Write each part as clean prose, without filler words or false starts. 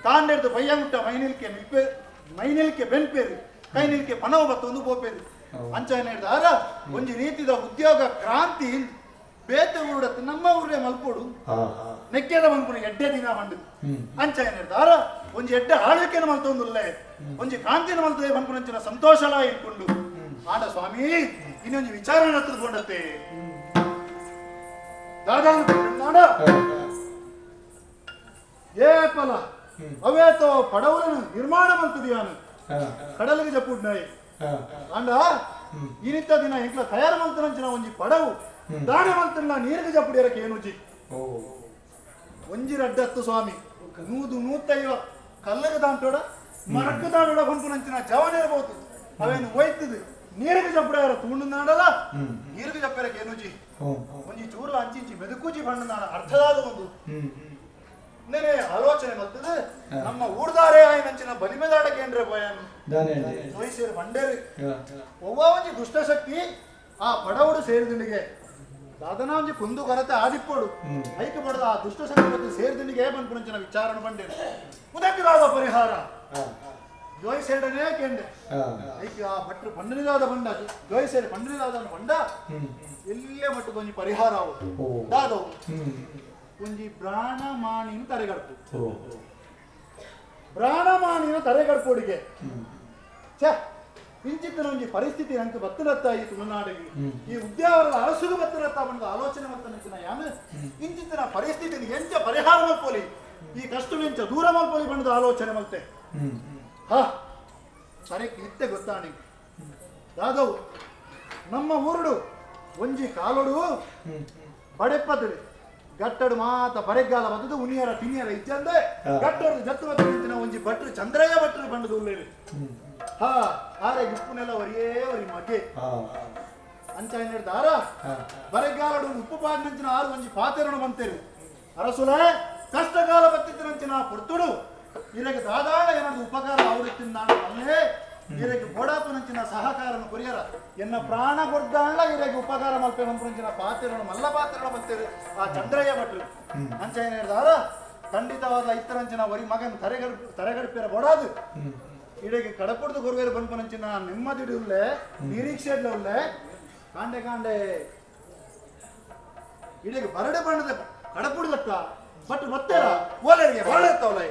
ತಾಂಡೆಡ್ದು ಪಯ್ಯ ಮುಟ್ಟ ಮೈನಿಲ್ಕೆ ಬೆನ್ಪೇರು ಕೈನಿಲ್ಕೆ ಪನವ ಬತ್ತೊಂದು ಪೋಪೇರು ಅಂಚನೆ ಆರ ಒಂಜಿ ರೀತಿದ ಉದ್ಯೋಗ ಕ್ರಾಂತಿ ಬೇತೆ ಊರತ್ತು ನಮ್ಮ ಊರೇ ಮಲ್ಪೋಡು ನೆಕ್ಕೆದ ಮಲ್ಪುನ ಎಡ್ಡೆ ದಿನ ಮಂಡು ಅಂಚನೆ ಆರ ಒಂಜಿ ಎಡ್ಡೆ ಆಳ್ವಿಕೆನ ಮಲ್ತೊಂದುಲ್ಲೆ ಒಂಜಿ ಕ್ರಾಂತಿನ ಮಲ್ತದೆ ಮನ್ಪುನಂಚಿನ ಸಂತೋಷಲ ಇಟ್ಕೊಂಡು ಆಂಡ ಸ್ವಾಮಿ ಇನ್ನೊಂದು ವಿಚಾರ ಹತ್ತಿಕೊಂಡತ್ತೆ ಏ ಫಲ ಅವೇತೋ ಪಡವలను ನಿರ್ಮಾಣ ಮಲ್ತದಿಯಾನು ಕಡಲಿಗೆ ಜಪ್ಪುಡ್ನಾಯಿ ಅಂಡ ಇನಿತ್ತ ದಿನ ಎಂಕ್ಲ ತಯಾರು ಮಲ್ತನಂಚಿನ ಒಂಜಿ ಪಡವು ದಾಣೆ ಮಲ್ತನ ನೀರಿಗೆ ಜಪ್ಪುಡಿಯರಕ್ಕೆ ಏನುಜಿ ಒಂಜಿ ರಡ್ಡತ್ತು ಸ್ವಾಮಿ ನೂತೈವ ಕಲ್ಲಗ ದಾಂಟೋಡ ಮರಕ್ಕ ದಾಂಟೋಡ ಕೊಂಪುನಂಚಿನ ಜವನ ಇರಬಹುದು ಅವೇನು ಹೋಯ್ತದೆ ನೀರಿಗೆ ಜಪ್ಪುಡ್ಯಾರ ತೂಂಡು ನಾಡಲ್ಲ ನೀರಿಗೆ ಜಪ್ಪರಕ್ಕೆ ಏನುಜಿ ಒಂಜಿ ಚೂರ್ಲ ಅಂಚಿಂಚಿ ಮೆದುಕೂಜಿ ಬಣ್ಣ ನಾಡ ಅರ್ಥದಾದ ಒಂದು ನೇನೆ ಆಲೋಚನೆ ಮತ್ತದು ನಮ್ಮ ಊರ್ದಾರೆ ಆಯ್ನಂಚಿನ ಬಲಿಮೆದಾಡ ಕೇಂದ್ರ ಪೋಯಾನು ನೋಯ್ಸೇರು ಬಂಡೇರಿ ಒವ್ವ ಒಂಜಿ ದುಷ್ಟಶಕ್ತಿ ಆ ಪಡವಡು ಸೇರಿದಿಂಡಿಗೆ ಸಾಧನ ಒಂಜಿ ಕುಂದು ಕೊರತೆ ಆದಿಪ್ಪೋಡು ಐಕೆ ಪಡೆದ ಆ ದುಷ್ಟಶಕ್ತಿ ಮತ್ತು ಸೇರಿದಿಂಡಿಗೆ ಬಂದ್ಪುನಂಚಿನ ವಿಚಾರಣ ಬಂಡೇರು ಮುದಕ್ಕಿದಾದ ಪರಿಹಾರ ಜೋಯಿಸೇಡನೇ ಕೇಂದ್ರ ಐಕೆ ಆ ಭಟ್ರು ಪಂಡನಿದಾದ ಬಂಡ ಜೋಯಿಸೇರಿ ಪಂಡನಿದಾದ ಬಂಡ ಎಲ್ಲೇ ಮಟ್ಟು ಒಂಜಿ ಪರಿಹಾರ ಅವು ದಾದವು ಒಂಜಿ ಪ್ರಾಣಮಾನಿನ ತರೆಗಡ್ಪು ಪ್ರಾಣಮಾನಿನ ತರೆಗಡ್ಪುಡಿಗೆ ಛೇ ಇಂಚಿತ್ತಿನ ಒಂಜಿ ಪರಿಸ್ಥಿತಿ ನಂಗೆ ಬತ್ತರತ್ತ ಈ ತುಳುನಾಡಿಗೆ ಈ ಉದ್ಯಾವರದ ಅರಸುಗು ಬತ್ತರತ್ತ ಬಂದ ಆಲೋಚನೆ ಮತ್ತನ ಯಾನು ಇಂಚಿತ್ತಿನ ಪರಿಸ್ಥಿತಿ ಎಂಚ ಪರಿಹಾರ ಮಲ್ಪೋಲಿ ಈ ಕಷ್ಟವೆಂಚ ದೂರ ಮಲ್ಪೋಲಿ ಬಂದ ಆಲೋಚನೆ ಮಲ್ತೆ ಹಾ ಸರಿ ನಿತ್ಯ ಗೊತ್ತಾಣಿ ದಾದವು ನಮ್ಮ ಊರುಡು ಒಂಜಿ ಕಾಲೋಡು ಬಡೆಪ್ಪದಳಿ ಗಟ್ಟಡು ಮಾತ ಬರೆಗಾಲ ಬಂದದ್ದು ಉನಿಯರ ತಿನಿಯರ ಇಜ್ಜಂದೆ ಗಟ್ಟಡು ಜತ್ತು ಬತ್ತಿನ ಒಂಜಿ ಭಟ್ರು ಚಂದ್ರಯ್ಯ ಭಟ್ರು ಬಂದದು ಉಳ್ಳೇರಿ ಹಾ ಆರೆ ಗುಪ್ಪುನೆಲ್ಲ ಒರಿಯೇ ಒರಿ ಮಗೆ ಅಂಚ ಏನಿರ್ದಾರ ಬರೆಗಾಲಡು ಉಪ್ಪು ಪಾಡಿನಂಚಿನ ಆರು ಒಂಜಿ ಪಾತೆರನು ಬಂತೇರು ಅರಸುಲೆ ಕಷ್ಟಕಾಲ ಬತ್ತಿನಂಚಿನ ಪುರ್ತುಡು ಇರಗೆ ದಾದಾಳ ಏನಾದ್ರು ಉಪಕಾರ ಅವರಿತ್ತಿನ ಅಲ್ಲೇ ಇರಗೆ ಗೋಡಾಪನಂಚಿನ ಸಹಕಾರನು ಕೊರಿಯರ ಎನ್ನ ಪ್ರಾಣ ಕೊಡ್ದಾಳ ಇರಗೆ ಉಪಕಾರ ಮಲ್ಪೆ ಮಂಪುನಂಚಿನ ಪಾತೆರನು ಮಲ್ಲ ಪಾತೆರನು ಬಂತೇರು ಆ ಚಂದ್ರಯ್ಯ ಭಟ್ರು ಅಂಚ ಏನಿರ್ದಾರ ಖಂಡಿತವಾದ ಇತ್ತರಂಚಿನ ಒರಿ ಮಗನ್ ತರೆಗಡಿಪಿರ ಬೋಡಾದು ಇಡಗೆ ಕಡಪುಡ್ದು ಗುರುವೇರು ಬಂಪನಂಚಿನ ನೆಮ್ಮದಿ ಉಳ್ಳೆ ನಿರೀಕ್ಷೆ ಉಳ್ಳೆ ಕಾಂಡೆ ಕಾಂಡೆ ಇಡಗೆ ಬರಡೆ ಬಣ್ಣದ ಕಡಪುಡ್ದತ್ತ ಬಟ್ ಮತ್ತೇರ ಓಲರಿಗೆ ಬಾಳ ಇರ್ತಾವಲ್ಲ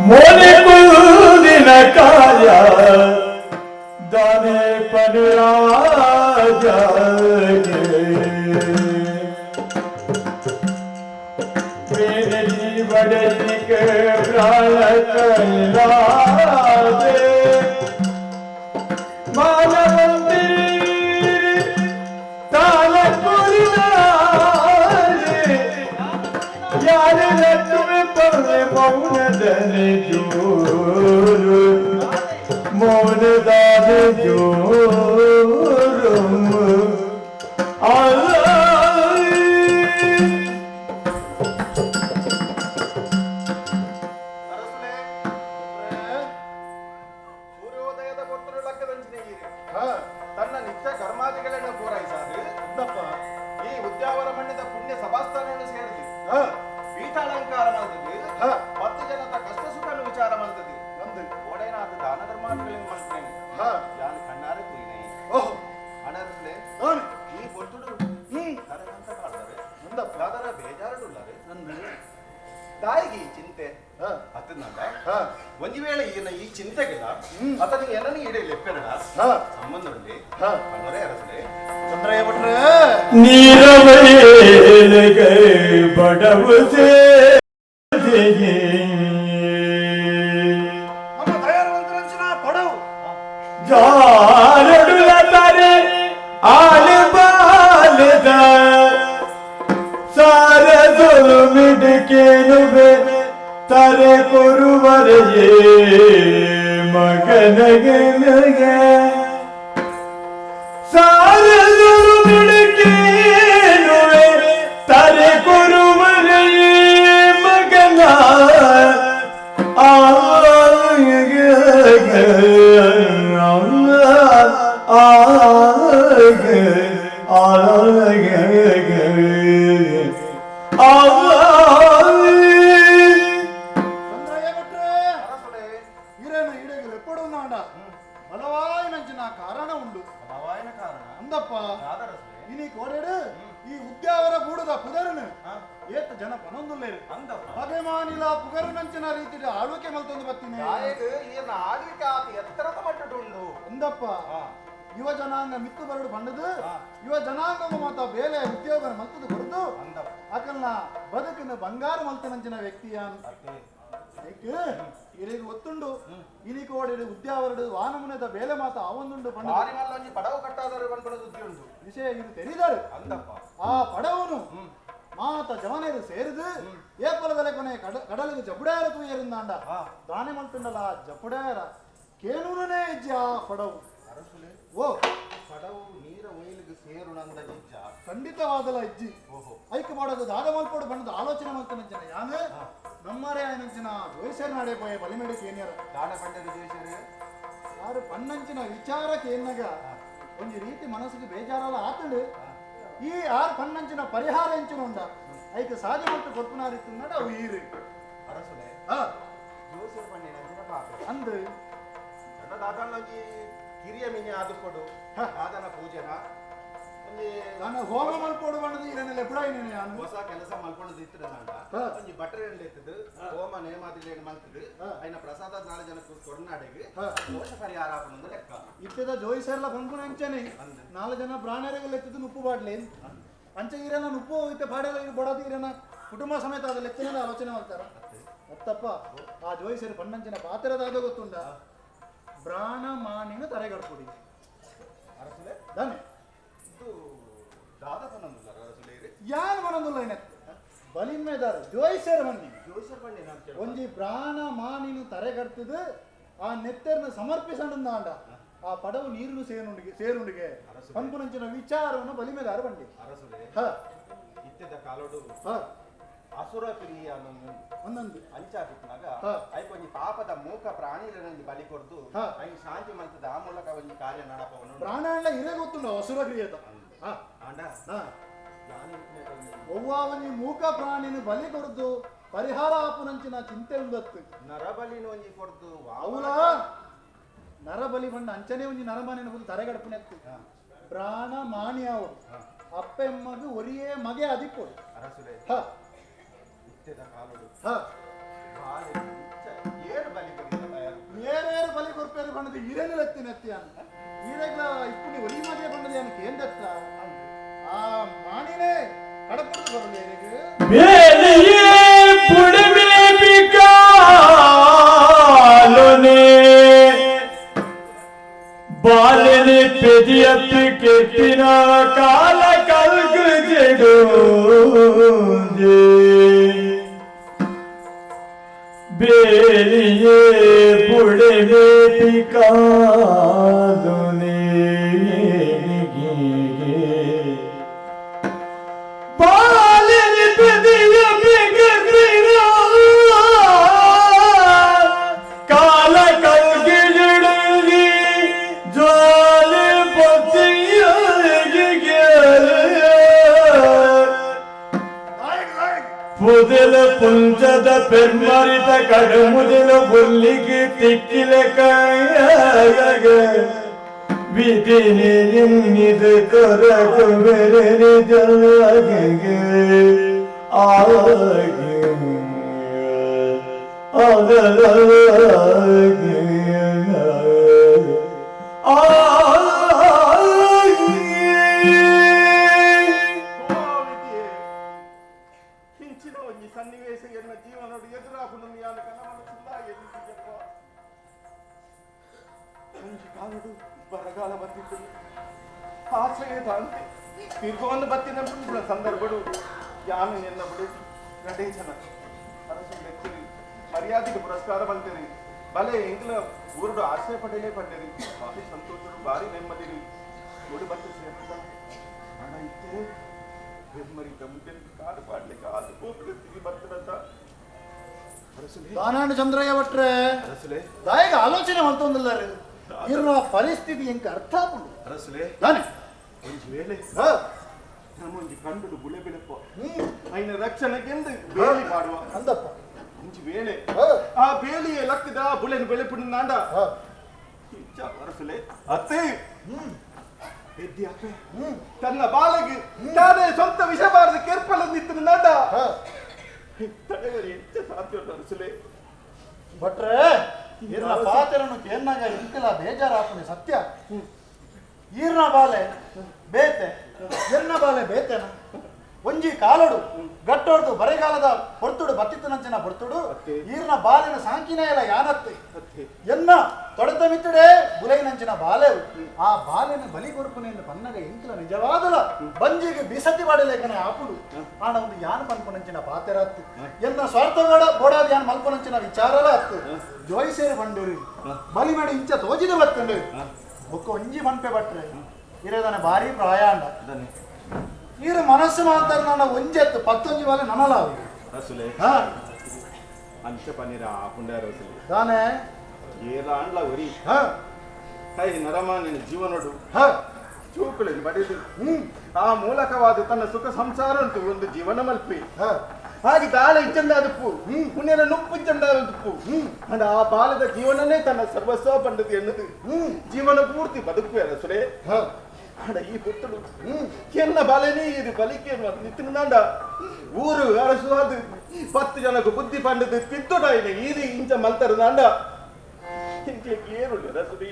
मोने कुदिन कार्य दाने पनराजा मेरे जीवन के प्राण कलावे मानवंती यार तुम्हें पढ़े मौनदाने जोर मौनदाने जोर ಸೂರ್ಯೋದಯದ ಕೊಟ್ಟರು ಲೆಕ್ಕದಂಚಿನ ತನ್ನ ನಿತ್ಯ ಕರ್ಮಾದಿಗಳನ್ನು ಪೂರೈಸಾದು ಈ ಉದ್ಯಾವರ ಮಣ್ಣಿದ ಪುಣ್ಯ ಸಭಾಸ್ಥಾನವನ್ನು ಸೇರಿಸಿ ಪೀಠಾಲಂಕಾರ ಮಾಡ್ತದೆ 10 ಜನದ ಕಷ್ಟ ಸುಖವನ್ನು ವಿಚಾರ ಮಾಡ್ತದೆ ಓಡೇನಾದ ದಾನ ಧರ್ಮಾದಿಗಳನ್ನು ಮಾಡ್ತೇನೆ ಯಾನ್ ಕಣ್ಣಾರೆ ತುಯಿನೆ ಅಣರ್ಸ್ಲೆ ಈ ಗೊತ್ತುಡು ಕರೆದಂತ ಕಾಡ್ತಾರೆ ಅದರ ಬೇಜಾರಡುಳ್ಳಾರೆ ತಾಯಿಗೆ ಈ ಚಿಂತೆ ಅತ್ತನಂದ ಒಂದು ವೇಳೆ ಈ ಚಿಂತೆಗೆಲ್ಲ ಅತನಿಗೆ ಏನನ್ನು ಈಡೇ ಲೆಪ್ಪೆರಡ ಸಂಬಂಧ ಉಂಡೆ ಅನ್ನೋರೇ ಅರಸಲೆ ಚಂದ್ರಯ್ಯ ಭಟ್ರೆ ನೀರವೇಲೆಗೆ ಬಡವಸೆ ನಮ್ಮ ತಯಾರವಂತರಂಚಿನ ಪಡವು ಜಾರಡುಲ ತಾರೆ ಆಲೆ ಬಾಲದ ಸಾರೆ ಸೊಲು ಮಿಡಕೇನುವೆ ತಾರೆ ಕೊರುವರೆಯೇ ಮಗನಗೆ ಸಾರೆ ಸೊಲು ಮಿಡಕೇನುವೆ ತಾರೆ ಕೊರುವರೆಯೇ ಮಗನ ಆ ಬಲವಾಯಿನಂಚಿನ ಕಾರಣ ಉಂಡು ಭವಾಯನ ಕಾರಣ ಅಂದಪ್ಪ ಆದರಸ್ಲೆ ಇನಿ ಕೋಡೆಡು ಈ ಉದ್ಯಾವರ ಬೂಡದ ಪುದರನು ಏತ ಜನ ಪನೊಂದುಲ್ಲೇರು ಅಂದಪ್ಪ ಬಗೆಮಾನಿಲ ಪುಗರನಂಚಿನ ರೀತಿಯ ಆಳ್ವಿಕೆ ಮಲ್ತೊಂದು ಬತ್ತೀನಿ ದಾಯಗ ಈನ ಆಳ್ವಿಕೆ ಆತ ಎತ್ತರದ ಮಟ್ಟುಂಡು ಅಂದಪ್ಪ ಯುವ ಜನಾಂಗ ಮಿತ್ತು ಬರಡು ಬಂಡದು ಯುವ ಜನಾಂಗ ಮಾತ ಬೇಲೆ ಉದ್ಯೋಗ ಮಲ್ತದು ಬರುದು ಅಂದಪ್ಪ ಅಕಲ್ನ ಬದುಕಿನ ಬಂಗಾರ ಮಲ್ತನಂಚಿನ ವ್ಯಕ್ತಿಯ ಅತ್ತೆ ಇರಿಗೆ ಒತ್ತುಂಡು ಇನಿ ಕೋಡೆಡು ಉದ್ಯಾವರಡು ವಾನಮುನದ ಬೇಲೆ ಮಾತ ಅವೊಂದುಂಡು ಬಂಡ ಬಾರಿ ಮಲ್ಲ ಒಂಜಿ ಪಡವು ಕಟ್ಟಾದವರು ಬಂದ್ಪಡ ಸುದ್ದಿ ಉಂಟು ವಿಷಯ ಇದು ತೆರಿದಾರು ಅಂದಪ್ಪ ಆ ಪಡವನು ಮಾತ ಜವನೇರು ಸೇರಿದು ಏಪಲದಲೆ ಕೊನೆ ಕಡಲಿಗೆ ಜಪುಡಾರ ತೂಯರಿಂದಾಂಡ ದಾನೆ ಮಲ್ತುಂಡಲ ಜಪುಡಾರ ಕೇನೂರನೇ ಇಜ್ಜ ಆ ಪಡವು ಅರಸುಲೆ ಓ ಪಡವು ನೀರ ಒಯ್ಲಿಗೆ ಸೇರುಣಂದ ನಿಜ ಖಂಡಿತವಾದಲ ಇಜ್ಜಿ ಓಹೋ ಐಕ್ ಮಾಡೋದು ದಾದ ಮಲ್ಪೋಡು ಬಣ್ಣದ ಆಲೋಚನೆ ಮಲ್ತನಂಚಿನ ಯಾನು ನಮ್ಮರೇ ಆಯ್ನಂಚಿನ ಜೋಯಿಸೇರ್ ನಾಡೆ ಪೋಯ ಬಲಿಮೇಡಿಕೆ ಏನ್ಯಾರ ದಾನ ಪಂಡರಿ ಜಯಶರೇ ಯಾರು ಪನ್ನಂಚಿನ ವಿಚಾರಕ್ಕೆ ಏನಾಗ ಒಂದು ರೀತಿ ಮನಸ್ಸಿಗೆ ಬೇಜಾರಲ್ಲ ಆತಂಡು ಈ ಆರು ಪನ್ನಂಚಿನ ಪರಿಹಾರ ಎಂಚಿನ ಉಂಡ ಐಕ್ ಸಾಧ್ಯ ಮತ್ತು ಗೊತ್ತುನಾರಿತ್ತು ನಡ ಅವು ಈರು ಅರಸುಲೆ ಹಾ ಜೋಸರ್ ಪಂಡಿನ ಅಂಚಿನ ಪಾಪ ಅಂದು ನನ್ನ ದಾದನ ಒಂಜಿ ಕಿರಿಯ ಮಿನಿ ಆದುಕೊಡು ದಾದನ ಪೂಜೆನ ಒಂಜಿ ನಾನು ಹೋಮ ಮಲ್ಪೋಡು ಬಣ್ಣದ ಇರನೆಲ್ಲ ಎಪ್ಪಡಾಯಿನೇನೆ ನಾನು ಹೊಸ ಕೆಲಸ ಮಲ್ಕೊಂಡು ಇತ್ತಿರ ನಂಡ ಒಂಜಿ ಬಟ್ರೆ ಎತ್ತಿದ್ದು ಹೋಮ ನೇಮಾದಿಲೇನು ಮಲ್ತಿದ್ದು ಐನ ಪ್ರಸಾದ ನಾಳೆ ಜನಕ್ಕೆ ಕೊರ್ನಾಡಿಗೆ ದೋಷ ಪರಿಹಾರ ಆಪಣಂದು ಲೆಕ್ಕ ಇತ್ತದ ಜೋಯಿಸೇರ್ಲ ಬಂದ್ಪುನ ಅಂಚನೆ 4 ಜನ ಪ್ರಾಣಿಯರಿಗೆಲ್ಲ ಎತ್ತಿದ್ದು ನುಪ್ಪು ಬಾಟ್ಲೆ ಅಂಚ ಇರನ ನುಪ್ಪು ಇತ್ತೆ ಪಾಡೆಲ್ಲ ಇದು ಬಡದು ಇರನ ಕುಟುಂಬ ಸಮೇತ ಅದ ಲೆಕ್ಕನ ಆಲೋಚನೆ ಮಾಡ್ತಾರ ಮತ್ತಪ್ಪ ಆ ಜೋಯಿಸೇರು ಪನ್ನಂಚಿನ ಪಾತ್ರದಾದ ಗೊತ್ತುಂಡ ಪ್ರಾಣ ಮಾನಿನ ತರೆಗಡ್ಕೊಡಿ ಅರಸುಲೆ ದಾನೆ ಇದು ದಾದಪನಂದುಲ್ಲ ಅರಸುಲೆ ಯಾರು ಮನೊಂದುಲ್ಲ ಏನತ್ತೆ ಬಲಿಮೇದಾರ ಜೋಯಿಸೇರು ಮಂದಿ ಜೋಸರ್ ಪಂಡಿನ ಅಂತ ಒಂಜಿ ಪ್ರಾಣ ಮಾನಿನ ತರೆಗಡ್ತದು ಆ ನೆತ್ತರ್ನ ಸಮರ್ಪಿಸಂಡ ಆಂಡ ಆ ಪಡವು ನೀರಿನ ಸೇರುಂಡಿಗೆ ಪಂಪುನಂಚಿನ ವಿಚಾರವನ್ನು ಬಲಿಮೇದಾರ ಬಂಡಿ ಅರಸುಲೆ ಹ ಇತ್ತಿದ ಕಾಲೋಡು ಹ ಅಸುರ ಪ್ರಿಯ ಅನ್ನೊಂದು ಒಂದೊಂದು ಅಂಚಾಪಿಟ್ನಾಗ ಹಾ. ಐಕ್ ಒಂಜಿ ಪಾಪದ ಮೂಕ ಪ್ರಾಣಿಗಳನ್ನ ಬಲಿ ಕೊಡ್ದು ಹಾ. ಐನ್ ಶಾಂತಿ ಮಲ್ತದ ಆ ಮೂಲಕ ಒಂಜಿ ಕಾರ್ಯ ನಡಪವನು ಪ್ರಾಣ ಎಲ್ಲ ಇರೇ ಗೊತ್ತುಂಡ ಹಸುರ ಕ್ರಿಯೇತ ಆಂಡ ಒವ್ವಾವನಿ ಮೂಕ ಪ್ರಾಣಿನ ಬಲಿ ಕೊಡ್ದು ಪರಿಹಾರ ಆಪುನಂಚಿನ ಚಿಂತೆ ಉಂದತ್ತು ನರಬಲಿನ ಒಂಜಿ ಕೊಡ್ದು ಅವಳ ನರಬಲಿ ಬಂಡ ಅಂಚನೆ ಒಂಜಿ ನರಮಾನಿನ ಬುದು ತರೆಗಡಪುನೆತ್ತು ಪ್ರಾಣ ಮಾನಿ ಅವರು ಅಪ್ಪೆಮ್ಮಗು ಒರಿಯೇ ಮಗೆ ಅದಿಪ್ಪೋಡು ಅರಸುಲೆ ಹ ಇತ್ತೆದ ಕಾಲೋಡು ಹ ಬಾಲೆ ಏಳು ಬಲಿ ಕೊಡಿದ ತಯಾರು ಏರೇರು ಬಲಿ ಕೊರ್ಪೇರು ಬಣ್ಣದ ಹಿರೇನು ಎತ್ತಿ ಅಂತ ಈರೆಗ್ಲ ಇಪ್ಪುನಿ ಒರಿ ಮಗೆ ಬಣ್ಣದ ಏನಕ್ಕೆ ಏನ್ದತ್ತ ಆ ಮಾನಿನೇ ಕಡಪುಡು ಬರಲಿ ಏರಿಗೆ ಬೇಲಿಯೇ ಪುಡಿಮೆ ಬಿಕಾಲನೆ ಬಾಲಿನಿ ಪೆದಿಯಪ್ಪಿ ಕೆಟ್ಟಿನ ಕಾಲ ಕಲ್ಕು ಜಡು ಬೇಲಿಯೇ ಪುಡಿಮೆ ಬಿಕಾಲನೆ ಬಾಲಿನಿ ಪೆದಿಯಪ್ಪಿ ಕೆಟ್ಟಿನ ಕಾಲ ಕಲ್ಕು ಜಡು ಜ್ವಾಲೆ ಪುದಿಲ ಪುಂಜದ ಪೆರ್ಮರಿತ ಕಡುಮುದಿಲ ಬುಲ್ಲಿಗೆ ತಿಕ್ಕಿಲ ಕೈಯಾಗ ವಿಧಿನಿ ನಿನ್ನಿದು ಕೊರಕು ಬೆರೆನಿ ಜಲಾಗೆ ಆಗೆ ಆಗಲಾಗೆ ಹಿಂಚಿನ ಒಂಜಿ ಸನ್ನಿವೇಶ ಎನ್ನ ಜೀವನೋಡು ಎದುರಾಪುನ ಯಾನ ಕನಮನ ಸುಂದಾಗಿ ಎದುರಿಸಿದಪ್ಪ ಒಂಜಿ ಕಾಲಡು ಬರಗಾಲ ಬತ್ತಿತ್ತು ಆಶ್ರಯದ ಅಂತೆ ತಿರ್ಕೊಂಡು ಬತ್ತಿನ ಸಂದರ್ಭಡು ಯಾನು ಎನ್ನ ಬಿಡು ನಟೇಶನ ಅರಸು ಲೆಕ್ಕಿರಿ ಮರ್ಯಾದೆಗೆ ಪುರಸ್ಕಾರ ಬಂತೀರಿ ಬಲೆ ಎಂಗ್ಲ ಊರುಡು ಆಶ್ರಯ ಪಡೆಯಲೇ ಪಟ್ಟಿರಿ ಭಾರಿ ಸಂತೋಷರು ಭಾರಿ ನೆಮ್ಮದಿರಿ ನೋಡಿ ಬತ್ತು ಸೇರ್ತ ಹಣ ಇತ್ತೇ ಬೆಮ್ಮರಿತ ಮುಂದೆ ಕಾಡು ಪಾಡ್ಲಿಕ್ಕೆ ಆದು ಹೋಗ್ಲಿಕ್ಕೆ ಬರ್ತದಂತ ಅರಸುಲೆ ದಾನಾಂಡ ಚಂದ್ರಯ್ಯ ಭಟ್ರೆ ಅರಸುಲೆ ದಾಯಿಗೆ ಆಲೋಚನೆ ಮಾಡ್ತೊಂದಿಲ್ಲ ಇರುವ ಪರಿಸ್ಥಿತಿ ಎಂಕ ಅರ್ಥ ಆಪುಂಡು ಅರಸುಲೆ ತಾನೆ ಒಂಜಿ ವೇಳೆ ಹ ನಮ್ಮೊಂಜಿ ಕಂಡುಡು ಬುಳೆ ಬೆಳಪ ಐನ ರಕ್ಷಣೆಗೆಂದು ಬೇಲಿ ಮಾಡುವ ಅಂದಪ್ಪ ಒಂಜಿ ವೇಳೆ ಹ ಆ ಬೇಲಿಯ ಲಕ್ಕದ ಬುಳೆನು ಬೆಳೆಪುಡು ನಾಂಡ ಹ ಅರಸಲೆ ಅತ್ತೆ ವಿದ್ಯಾಪೆ ತನ್ನ ಬಾಲಗೆ ತಾನೇ ಸ್ವಂತ ವಿಷಬಾರದ ಕೆರ್ಪಲಂದಿತ್ತು ನಡ ತಡೆಗರಿ ಹೆಚ್ಚ ಸಾಧ್ಯ ಅರಸಲೆ ಭಟ್ರೆ ಈರ್ನ ಪಾತೆರನು ಕೇನ್ನಾಗ ಇಂತಿಲ್ಲ ಬೇಜಾರಾಪನೆ ಸತ್ಯ ಈರ್ನ ಬಾಲೆ ಬೇತೆ ಎರ್ನ ಬಾಲೆ ಬೇತೆನ ಒಂಜಿ ಕಾಲೋಡು ಗಟ್ಟೋಡ್ದು ಬರೆಗಾಲದ ಹೊರ್ತುಡು ಬತ್ತಿತ್ತನಂಚಿನ ಹೊರ್ತುಡು ಈರ್ನ ಬಾಲಿನ ಸಾಂಕಿನ ಎಲ್ಲ ಯಾನತ್ತೆ ಎನ್ನ ತೊಡೆತ ಮಿತ್ತುಡೆ ಬುಲೈನಂಚಿನ ಬಾಲೆವು ಆ ಬಾಲಿನ ಬಲಿ ಕೊಡುಪನೆಯಿಂದ ಪನ್ನಗ ಇಂಕಲ ನಿಜವಾದಲ ಬಂಜಿಗೆ ಬಿಸತಿ ಬಾಡಲೇಖನೆ ಆಪುಡು ಆಣ ಒಂದು ಯಾನ ಮಲ್ಪನಂಚಿನ ಪಾತೆರತ್ತು ಎನ್ನ ಸ್ವಾರ್ಥಗಳ ಬೋಡಾದ ಯಾನ್ ಮಲ್ಪನಂಚಿನ ವಿಚಾರಲ ಹತ್ತು ಜೋಯಿಸೇರಿ ಬಂಡೂರಿ ಬಲಿ ಮಾಡಿ ಇಂಚ ತೋಜಿದ ಬತ್ತಂಡು ಒಕ್ಕ ಒಂಜಿ ಮನ್ಪೆ ಬಟ್ರೆ ಇರೇದಾನೆ ಭಾರಿ ಪ್ರಾಯಾಂಡ ಈರ ಮನಸ್ಸು ಮಾತಾಡ ನನ್ನ ಒಂಜೆತ್ತು 11 ಬಾಲೆ ನನಲಾವು ರಸುಲೆ ಅಂಚ ಪನ್ನೀರ ಆಪುಂಡೆ ರಸುಲೆ ತಾನೇ ಏಲ ಅಂಡ್ಲ ಒರಿ ಹೈ ನರಮಾನ್ಯನ ಜೀವನೋಡು ಚೂಕುಳಿನ ಬಡಿದು ಆ ಮೂಲಕವಾದ ತನ್ನ ಸುಖ ಸಂಸಾರ ಉಂಟು ಒಂದು ಜೀವನ ಮಲ್ಪಿ ಹಾಗೆ ತಾಳೆ ಇಚ್ಚಂದಾದಪ್ಪು ಪುಣ್ಯನ ನುಪ್ಪು ಇಚ್ಚಂದಾದಪ್ಪು ಅಂಡ ಆ ಬಾಲದ ಜೀವನನೇ ತನ್ನ ಸರ್ವಸ್ವ ಪಂಡದು ಎನ್ನದು ಜೀವನ ಪೂರ್ತಿ ಬದುಕು ರಸುಲೆ ಅಡ ಈ ಪುತ್ತಳು ಎನ್ನ ಬಲನೇ ಇದು ಬಲಿಕೆ ನಿಂತಿನಾಂಡ ಊರು ಅರಸುವಾದು 10 ಜನಕ್ಕೆ ಬುದ್ಧಿ ಪಂಡದು ಪಿತ್ತುಡ ಇಲ್ಲ ಈರಿ ಇಂಚ ಮಲ್ತರು ನಾಂಡ ಇಂಚೆ ಏರು ರಸುಡಿ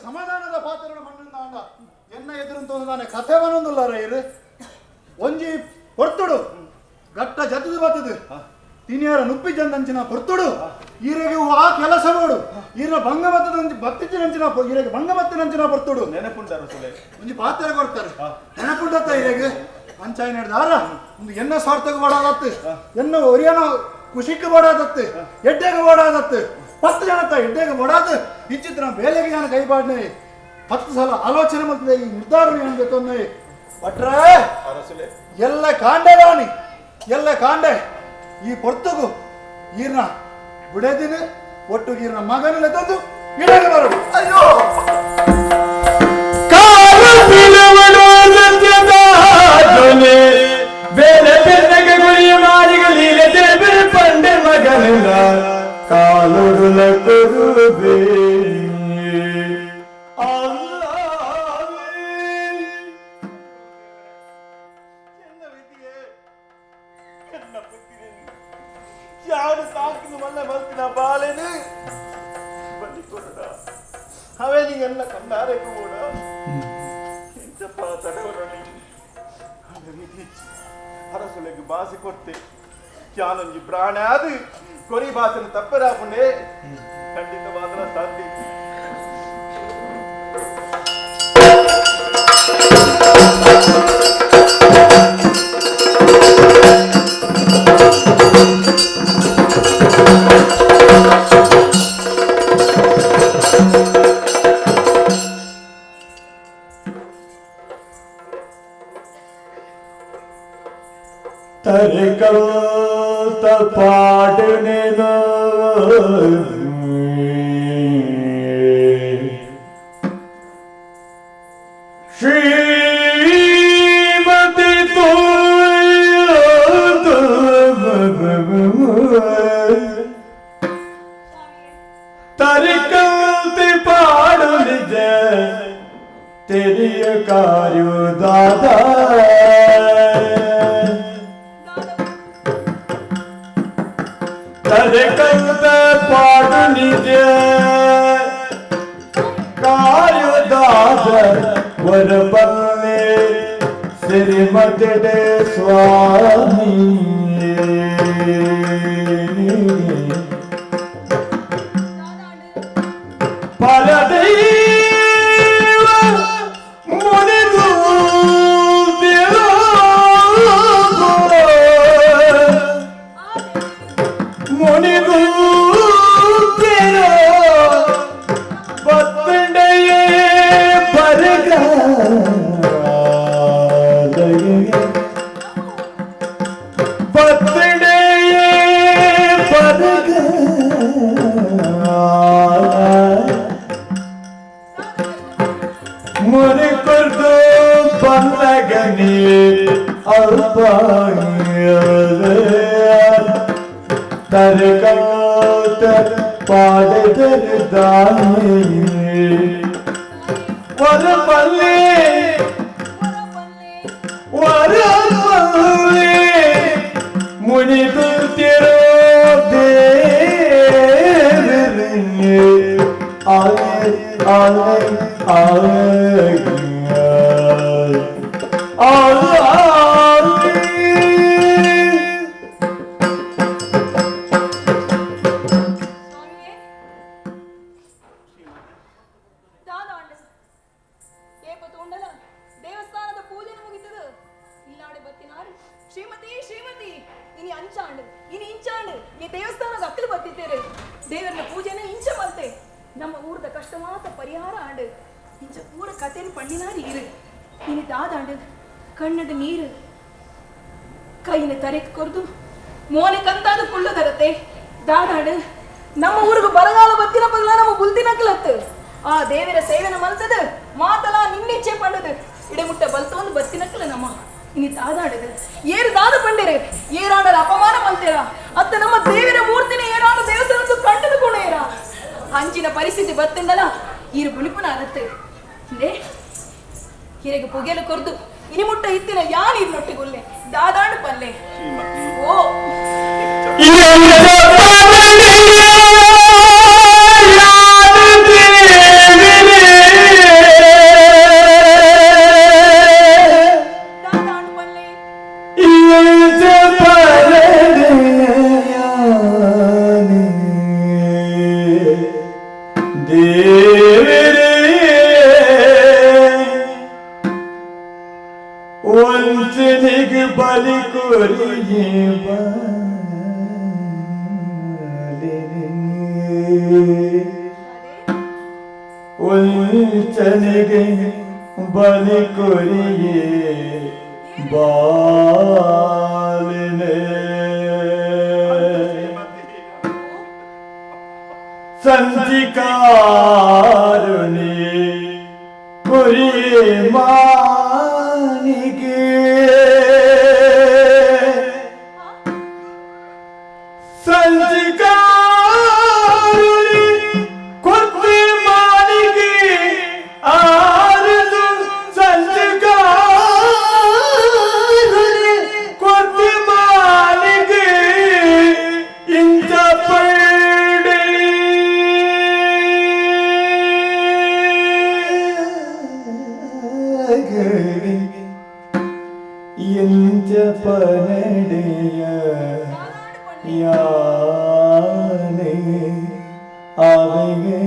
ಸಮಾಧಾನದ ಪಾತ್ರನ ಮಣ್ಣಿಂದ ಎನ್ನ ಎದುರು ನಾನೇ ಕಥೆ ಬನ್ನೊಂದುಲ್ಲಾರ ಇರು ಒಂಜಿ ಹೊರ್ತುಡು ಗಟ್ಟ ಜತದು ಬತ್ತದು ತಿನಿಯರ ನುಪ್ಪಿ ಜಂದಂಚಿನ ಹೊರ್ತುಡು ಈರೆಗೆ ಆ ಕೆಲಸ ನೋಡು ಈರ ಭಂಗ ಬತ್ತಿನಂಚಿನ ಈರೆಗೆ ಭಂಗ ಬತ್ತಿನಂಚಿನ ಹೊರ್ತುಡು ನೆನಪುಂಟಾರ ಸುಲೆ ಒಂಜಿ ಪಾತ್ರ ಕೊಡ್ತಾರೆ ನೆನಪುಂಟತ್ತ ಈರೆಗೆ ಅಂಚಾಯಿ ನಡೆದಾರ ಒಂದು ಎನ್ನ ಸ್ವಾರ್ಥಕ್ಕೆ ಓಡಾದತ್ತು ಎನ್ನ ಒರಿಯನ ಖುಷಿಗೆ ಓಡಾದತ್ತು ಎಡ್ಡೆಗೆ ಓಡಾದತ್ತು 10 ಜನ ಎಡ್ಡೆಗೆ ಓಡಾದ ಇಚ್ಚಿತ್ರ ಬೇಲೆಗೆ ನಾನು ಕೈಪಾಡ್ನೆ 10 ಸಲ ಆಲೋಚನೆ ಮಾಡ್ತದೆ ಈ ನಿರ್ಧಾರ ಏನು ತೊಂದರೆ ಭಟ್ರೆ ಎಲ್ಲ ಕಾಂಡೆಗಾನಿ ಎಲ್ಲ ಕಾಂಡೆ ಈ ಪೊರ್ತುಗು ಈರ್ನ ಬಿಡದಿನ ಒಟ್ಟು ಈರ್ನ ಮಗನ ತಂದು ಇಡಗೆ ಬರೋದು ಅಯ್ಯೋ ಬೇರೆ ಬೆನ್ನಗೆ ಗುರಿಯ ಮಾರಿಗಳೀಲೆ ದೇವೆ ಪಂಡೆ ಮಗನಿಂದ ಕಾಲುರುಲ ಕೊರುಬೇ ಯಾರು ಸಾಕಿನ ಮಲ್ಲ ಮಲ್ತಿನ ಬಾಲೆನು ಬಲಿ ಕೊಡ ಅವೇನಿಗೆಲ್ಲ ಕಂಡಾರೆ ಕೂಡ ಇಂಚಪ್ಪ ತಡೆವರಳಿ ಅರಸುಲೆಗೆ ಬಾಸಿ ಕೊಟ್ಟೆ ಯಾನೊಂಜಿ ಪ್ರಾಣ ಅದು ಕೊರಿ ಭಾಷೆನ ತಪ್ಪರಾಪುಂಡೆ ಖಂಡಿತವಾದ ಸಾಧ್ಯ ತರಿಕಂತ ಪಾಡನೆನ ಶ್ರೀಮತಿ ತರಿಕಂತ ಪಾಡು ನಿಜ ತೆರಿಯ ಕಾರ್ಯ ದಾದಾ ತರಿಕಂತ ಪಾಡು ನಿಜ ಕಾರ್ಯದಾದ ವರಬಲ್ಲೆ ಶ್ರೀಮತಿ ಸ್ವಾಮಿ तरकात पाडदरदाने वरपल्ले वरपल्ले मुनिदुल्तिरो देवरन्ने आले आले आले आले ದೇವಸ್ಥಾನದ ಪೂಜೆ ಮುಗಿತದ ಇಲ್ಲಾಡೆ ಬತ್ತಿನಾರು ಶ್ರೀಮತಿ ಶ್ರೀಮತಿ ಇನಿ ಅಂಚಾಂಡ್ ಇನಿ ಇಂಚಾಂಡ್ ಈ ದೇವಸ್ಥಾನದ ಅಕ್ಕಲು ಬತ್ತಿದ್ದೇರೆ ದೇವರ ಪೂಜೆನ ಇಂಚ ಮಲ್ತೆ ನಮ್ಮ ಊರದ ಕಷ್ಟ ಮಾತ್ರ ಪರಿಹಾರ ಆಂಡು ಇಂಚ ಪೂರ ಕಥೆನ ಪಣ್ಣಿನಾರು ಇರು ಇನಿ ದಾದಾಂಡು ಕಣ್ಣದ ನೀರು ಕೈನ ತರೆಕ್ ಕೊರ್ದು ಮೋನೆ ಕಂತಾದ ಕುಳ್ಳು ತರತೆ ದಾದಾಂಡು ನಮ್ಮ ಊರಿಗೆ ಬರಗಾಲ ಬತ್ತಿನ ಬಗ್ಲ ನಮ್ಮ ಬುಲ್ದಿನಕ್ಲತ್ತು ಆ ದೇವರ ಸೇವೆನ ಮಲ್ತದ ಮಾತಲ ನಿನ್ನಿಚ್ಚೆ ಪಂಡದು ಇಡಮುಟ್ಟ ಬಲ್ತೊಂದು ಬತ್ತಿನಕ್ಲ ನಮ್ಮ ಇನಿ ದಾದಾಡದು ಏರು ದಾದ ಪಂಡೆರೆ ಏರಾಡಲ ಅಪಮಾನ ಮಲ್ತೇರ ಅತ್ತ ನಮ್ಮ ದೇವರ ಮೂರ್ತಿನ ಏರಾಡ ದೇವಸ್ಥಾನದ್ದು ಕಂಡದು ಕೊಣೇರ ಅಂಚಿನ ಪರಿಸ್ಥಿತಿ ಬತ್ತಿಂದಲ ಈರು ಬುಣಿಪುನ ಆಗತ್ತೆ ಇಂದೇ ಹಿರೆಗೆ ಪುಗೆಲು ಕೊರ್ದು ಇನಿ ಮುಟ್ಟ ಇತ್ತಿನ ಯಾನ್ ಇದು ನೊಟ್ಟಿಗೊಲ್ಲೆ ದಾದಾಡು ಪಲ್ಲೆ ಓ ವಂಚನೆಗೆ ಬಲಿ ಕೊರಿಯೇ ವಂಚನೆಗೆ ಬಲಿ ಕೊರಿಯೇ ಬಾಲಿನೆ ಸಂಚಿಕಾರುಣಿ ಕೊರಿಯೇ ಮಾನಿಗೆ ಸಂಚಿಕಾರುಣಿ ಕೊರ್ತಿ ಮಾನಿಗೆ ಆರದು ಸಂಚಿಕಾರುಣಿ ಕೊರ್ತಿ ಮಾನಿಗೆ ಇಂಚ ಪಡೆ ಇಂಚ ಪನಡೆಯ ಯಾನೆ ಆವೆಗೆ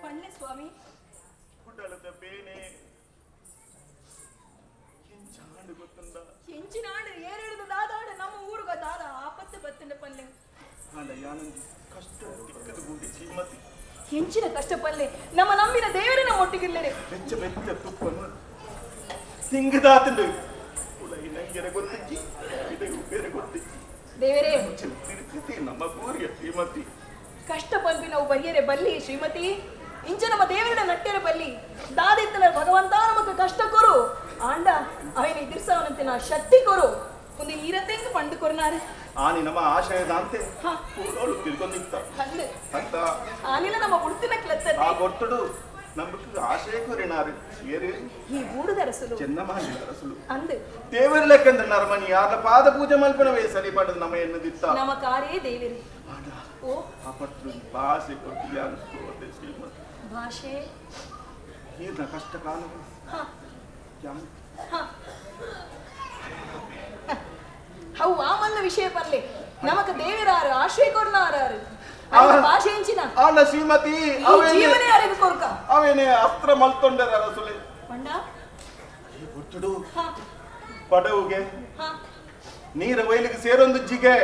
ಪಂಡ್ಲೆ ಸ್ವಾಮಿ ಕುಡಲದ ಬೇನೆ ಎಂಚಾಂಡು ಗೊತ್ತುಂದ ಎಂಚಿನಾಡು ಏರೇಳಿದ ದಾದಾಡು ನಮ್ಮ ಊರುಗ ದಾದ ಆಪತ್ತು ಬತ್ತಿನ ಪಲ್ಲೆ ಅಲ್ಲ ಯಾನಂದು ಕಷ್ಟ ತಿಕ್ಕದು ಗೂಡಿ ಶ್ರೀಮತಿ ಎಂಚಿನ ಕಷ್ಟ ಪಲ್ಲೆ ನಮ್ಮ ನಂಬಿನ ದೇವರಿನ ಒಟ್ಟಿಗಿಲ್ಲರೆ ಬೆಚ್ಚ ಬೆಚ್ಚ ತುಪ್ಪನು ಸಿಂಗದಾತಂದು ಕುಲೈ ನಂಗೆರೆ ಗೊತ್ತಿಜ್ಜಿ ಇದೆಗೂ ಬೇರೆ ಗೊತ್ತಿಜ್ಜಿ ದೇವರೇ ತಿರುಚಿತಿ ನಮ್ಮ ಪೂರ್ಯ ಶ್ರೀಮತಿ ಕಷ್ಟ ಪಲ್ಪಿ ನಾವು ಬರಿಯರೆ ಬಲ್ಲಿ ಶ್ರೀಮತಿ ಇಂಚ ನಮ್ಮ ದೇವರಿನ ನಟ್ಟೆರೆ ಬಲ್ಲಿ ದಾದಿತ್ತನ ಭಗವಂತ ನಮக்கு ಕಷ್ಟ ಕೊರು ಆಂಡ ಅವನ ಎದುರಿಸವನಂತಿನ ಶಕ್ತಿ ಕೊರು ಒಂದು ಈರತೆಂಗ ಪಂಡು ಕೊರ್ನಾರೆ ಆನಿ ನಮ್ಮ ಆಶಯದಾಂತೆ ಪೂರೋಳು ತಿಳ್ಕೊಂಡಿತ್ತ ಅಂದು ಅಂತ ಆನಿಲ ನಮ್ಮ ಬುಡ್ತಿನ ಕ್ಲತ್ತದೆ ಆ ಗೊತ್ತಡು ನಮಗೆ ಆಶಯ ಕೊರಿನಾರು ಏರು ಈ ಬೂಡುದ ರಸಲು ಚೆನ್ನಮಾನಿ ರಸಲು ಅಂದು ದೇವರ ಲೆಕ್ಕಂದ ನರಮನಿ ಯಾರ ಪಾದ ಪೂಜೆ ಮಲ್ಪನವೇ ಸರಿ ಪಡೆದು ನಮ್ಮ ಎನ್ನದಿತ್ತ ನಮ್ಮ ಕಾರ್ಯೇ ದೇವರಿ ಓ ಆ ಪತ್ರ ಭಾಷೆ ಕೊಟ್ಟಿಲ್ಲ ಅನ್ಸ್ಕೋದೆ ಶ್ರೀಮತಿ ಭಾಷೆ ನೀರಿನ ಕಷ್ಟ ಕಾಲ ಹ ಯಾಮ್ ಹ ಅವುಲ ವಿಷಯ ಪಲ್ಲೆ ನಮಕ್ ದೇವರಾರು ಆಶ್ರಯ ಕೊರ್ನಾರು ಭಾಷೆಂಚಿನ ಆನ ಶ್ರೀಮತಿ ಜೀವನೇ ಅರಿದು ಕೊರ್ಕ ಅವೇನೆ ಅಸ್ತ್ರ ಮಲ್ತೊಂಡರ ರಸುಲೆ ಮಂಡ ಹುಟ್ಟುಡು ಹಾ ಪಡವುಗೆ ಹಾ ನೀರ ವೈಲಿಗೆ ಸೇರೊಂದು ಜಿಗೆ